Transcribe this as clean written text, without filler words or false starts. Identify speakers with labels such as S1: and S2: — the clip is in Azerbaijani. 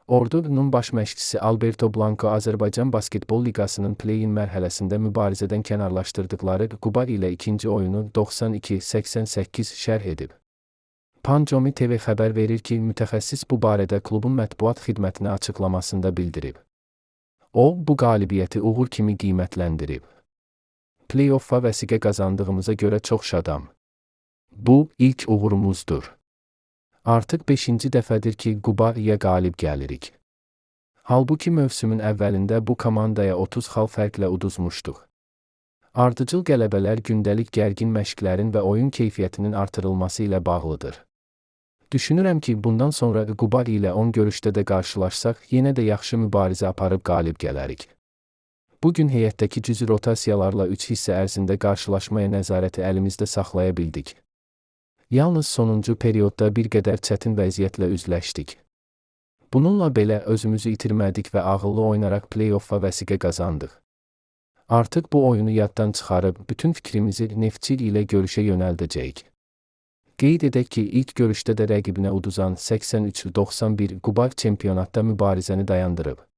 S1: Ordu'nun baş məşqçisi Alberto Blanco Azərbaycan Basketbol Liqasının play-in mərhələsində mübarizədən kənarlaşdırdıqları Quba ilə ikinci oyunu 92-88 şərh edib. Panjomi TV xəbər verir ki, mütəxəssis bu barədə klubun mətbuat xidmətinə açıqlamasında bildirib. O, bu qalibiyyəti uğur kimi qiymətləndirib. Play-offa vəsiqə qazandığımıza görə çox şadam. Bu, ilk uğurumuzdur. Artıq 5-ci dəfədir ki, Qubaya qalib gəlirik. Halbuki mövsümün əvvəlində bu komandaya 30 xal fərqlə uduzmuşduq. Ardıcıl qələbələr gündəlik gərgin məşqlərin və oyun keyfiyyətinin artırılması ilə bağlıdır. Düşünürəm ki, bundan sonra Quba ilə 10 görüşdə də qarşılaşsaq, yenə də yaxşı mübarizə aparıb qalib gələrik. Bugün heyətdəki cüzi rotasiyalarla 3 hissə ərzində qarşılaşmaya nəzarəti əlimizdə saxlaya bildik. Yalnız sonuncu periodda bir qədər çətin vəziyyətlə üzləşdik. Bununla belə özümüzü itirmədik və ağıllı oynaraq play-offa vəsiqə qazandıq. Artıq bu oyunu yaddan çıxarıb, bütün fikrimizi Neftçil ilə görüşə yönəldəcəyik. Qeyd edək ki, ilk görüşdə də rəqibinə uduzan 83-91 Quba çempionatda mübarizəni dayandırıb.